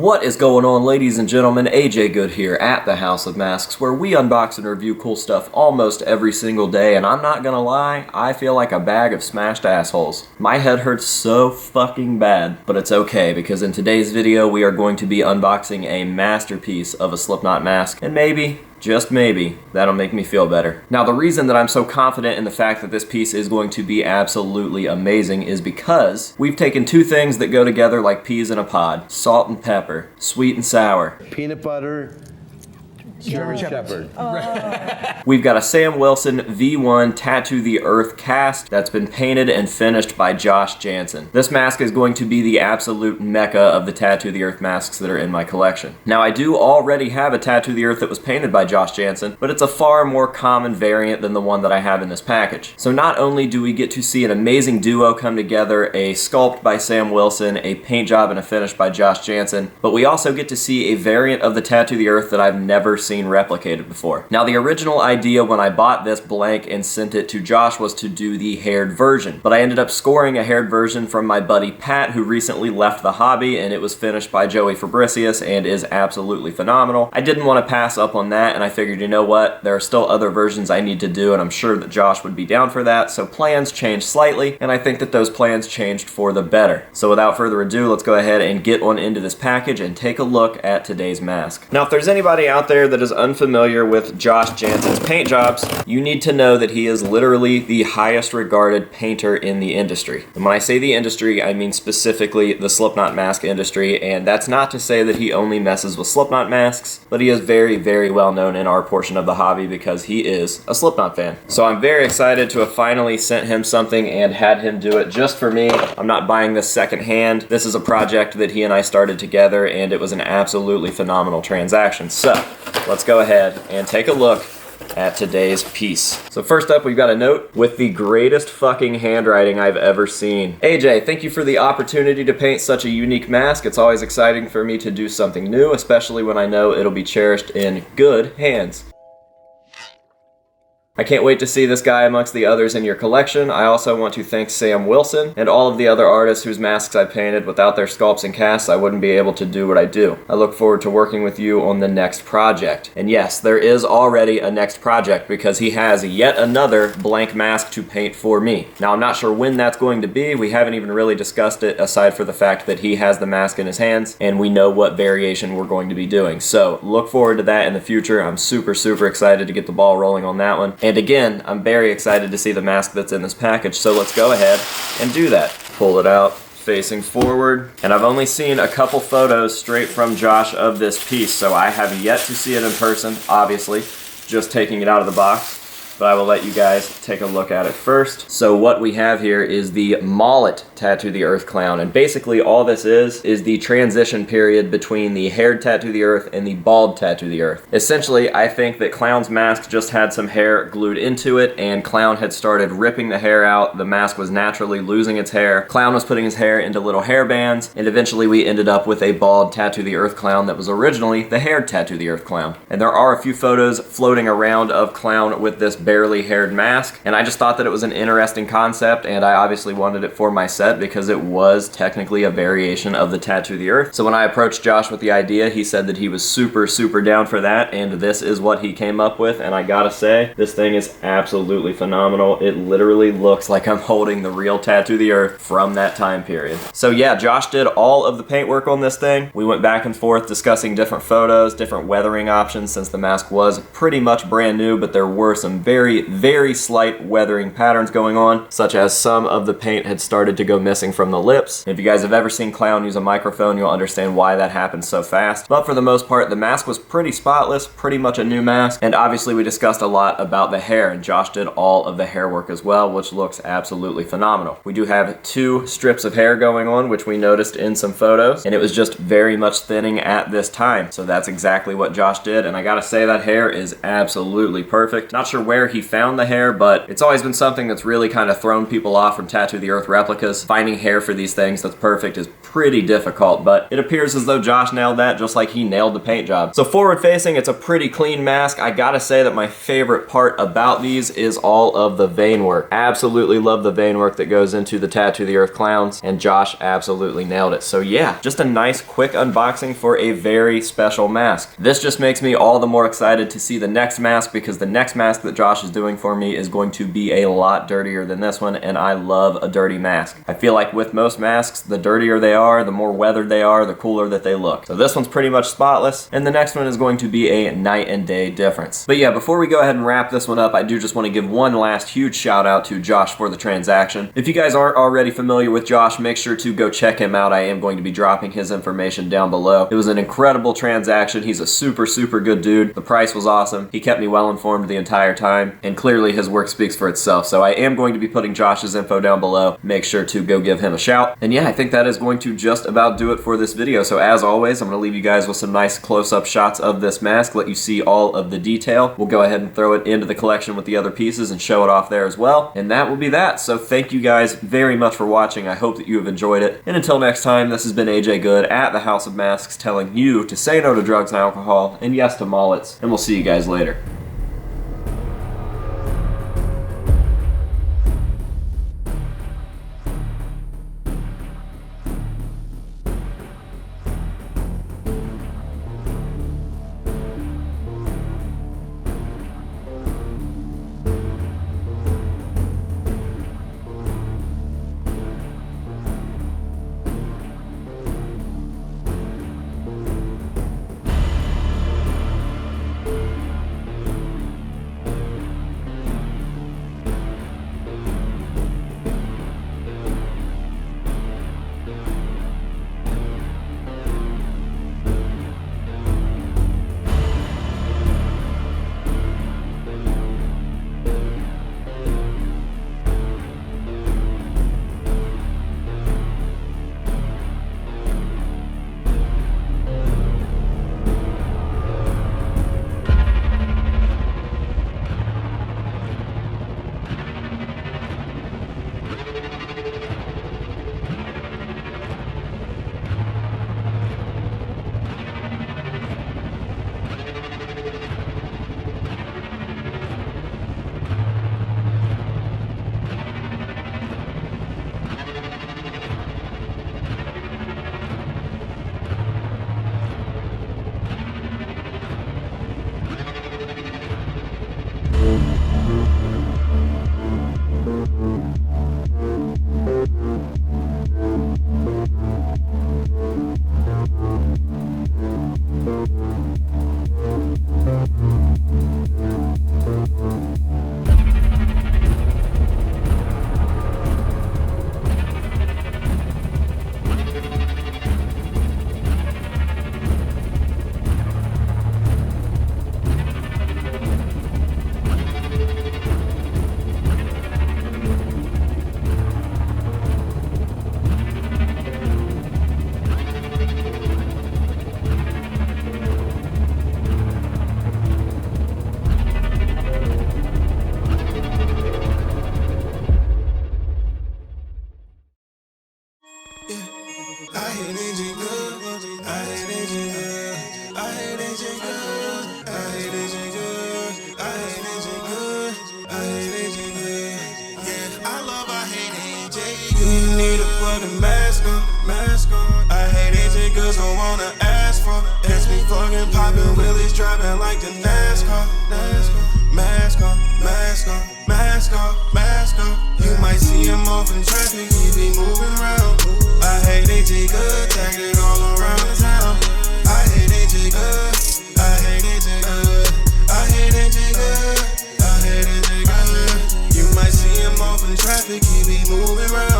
What is going on, ladies and gentlemen? AJ Good here at the House of Masks, where we unbox and review cool stuff almost every single day, and I'm not gonna lie, I feel like a bag of smashed assholes. My head hurts so fucking bad, but it's okay, because in today's video we are going to be unboxing a masterpiece of a Slipknot mask, and maybe, just maybe, that'll make me feel better. Now, the reason that I'm so confident in the fact that this piece is going to be absolutely amazing is because we've taken two things that go together like peas in a pod: salt and pepper, sweet and sour. Peanut butter, German Shepherd. We've got a Sam Wilson V1 Tattoo the Earth cast that's been painted and finished by Josh Jansen. This mask is going to be the absolute mecca of the Tattoo the Earth masks that are in my collection. Now, I do already have a Tattoo the Earth that was painted by Josh Jansen, but it's a far more common variant than the one that I have in this package. So not only do we get to see an amazing duo come together, a sculpt by Sam Wilson, a paint job and a finish by Josh Jansen, but we also get to see a variant of the Tattoo the Earth that I've never seen replicated before. Now, the original idea when I bought this blank and sent it to Josh was to do the haired version, but I ended up scoring a haired version from my buddy Pat, who recently left the hobby, and it was finished by Joey Fabricius and is absolutely phenomenal. I didn't want to pass up on that, and I figured, you know what, there are still other versions I need to do, and I'm sure that Josh would be down for that, so plans changed slightly, and I think that those plans changed for the better. So without further ado, let's go ahead and get on into this package and take a look at today's mask. Now, if there's anybody out there that is unfamiliar with Josh Jansen's paint jobs, you need to know that he is literally the highest regarded painter in the industry. And when I say the industry, I mean specifically the Slipknot mask industry, and that's not to say that he only messes with Slipknot masks, but he is very, very well known in our portion of the hobby because he is a Slipknot fan. So I'm very excited to have finally sent him something and had him do it just for me. I'm not buying this secondhand. This is a project that he and I started together, and it was an absolutely phenomenal transaction. So let's go ahead and take a look at today's piece. So first up, we've got a note with the greatest fucking handwriting I've ever seen. AJ, thank you for the opportunity to paint such a unique mask. It's always exciting for me to do something new, especially when I know it'll be cherished in good hands. I can't wait to see this guy amongst the others in your collection. I also want to thank Sam Wilson and all of the other artists whose masks I painted. Without their sculpts and casts, I wouldn't be able to do what I do. I look forward to working with you on the next project. And yes, there is already a next project because he has yet another blank mask to paint for me. Now, I'm not sure when that's going to be. We haven't even really discussed it aside for the fact that he has the mask in his hands and we know what variation we're going to be doing. So look forward to that in the future. I'm super, super excited to get the ball rolling on that one. And again, I'm very excited to see the mask that's in this package, so let's go ahead and do that. Pull it out, facing forward, and I've only seen a couple photos straight from Josh of this piece, so I have yet to see it in person, obviously, just taking it out of the box. But I will let you guys take a look at it first. So what we have here is the Mullet Tattoo the Earth clown, and basically all this is the transition period between the haired Tattoo the Earth and the bald Tattoo the Earth. Essentially, I think that Clown's mask just had some hair glued into it, and Clown had started ripping the hair out. The mask was naturally losing its hair. Clown was putting his hair into little hair bands, and eventually we ended up with a bald Tattoo the Earth clown that was originally the haired Tattoo the Earth clown. And there are a few photos floating around of Clown with this barely haired mask, and I just thought that it was an interesting concept, and I obviously wanted it for my set because it was technically a variation of the Tattoo the Earth. So when I approached Josh with the idea, he said that he was super, super down for that, and this is what he came up with, and I gotta say, this thing is absolutely phenomenal. It literally looks like I'm holding the real Tattoo the Earth from that time period. So yeah, Josh did all of the paint work on this thing. We went back and forth discussing different photos, different weathering options, since the mask was pretty much brand new, but there were some very slight weathering patterns going on, such as some of the paint had started to go missing from the lips. If you guys have ever seen Clown use a microphone, you'll understand why that happened so fast. But for the most part, the mask was pretty spotless, pretty much a new mask, and obviously we discussed a lot about the hair, and Josh did all of the hair work as well, which looks absolutely phenomenal. We do have two strips of hair going on, which we noticed in some photos, and it was just very much thinning at this time. So that's exactly what Josh did, and I gotta say that hair is absolutely perfect. Not sure where where he found the hair, but it's always been something that's really kind of thrown people off from Tattoo the Earth replicas. Finding hair for these things that's perfect is pretty difficult, but it appears as though Josh nailed that just like he nailed the paint job. So forward facing, it's a pretty clean mask. I gotta say that my favorite part about these is all of the vein work. Absolutely love the vein work that goes into the Tattoo the Earth clowns, and Josh absolutely nailed it. So yeah, just a nice quick unboxing for a very special mask. This just makes me all the more excited to see the next mask, because the next mask that Josh is doing for me is going to be a lot dirtier than this one, and I love a dirty mask. I feel like with most masks, the dirtier they are, the more weathered they are, the cooler that they look. So this one's pretty much spotless, and the next one is going to be a night and day difference. But yeah, before we go ahead and wrap this one up, I do just want to give one last huge shout out to Josh for the transaction. If you guys aren't already familiar with Josh, make sure to go check him out. I am going to be dropping his information down below. It was an incredible transaction. He's a super good dude. The price was awesome. He kept me well informed the entire time, and clearly his work speaks for itself. So I am going to be putting Josh's info down below. Make sure to go give him a shout. And yeah, I think that is going to just about do it for this video. So as always, I'm going to leave you guys with some nice close-up shots of this mask, let you see all of the detail. We'll go ahead and throw it into the collection with the other pieces and show it off there as well. And that will be that. So thank you guys very much for watching. I hope that you have enjoyed it. And until next time, this has been AJ Good at the House of Masks, telling you to say no to drugs and alcohol, and yes to mullets. And we'll see you guys later. Don't wanna ask for. Catch me fucking poppin' wheelies, driving like the NASCAR. Mask on, mask on, mask on, mask on. You might see him off in traffic, he be moving around. I hate AJ Good, tagged it all around the town. I hate AJ Good, I hate AJ Good, I hate AJ Good, I hate AJ Good. You might see him off in traffic, he be moving around.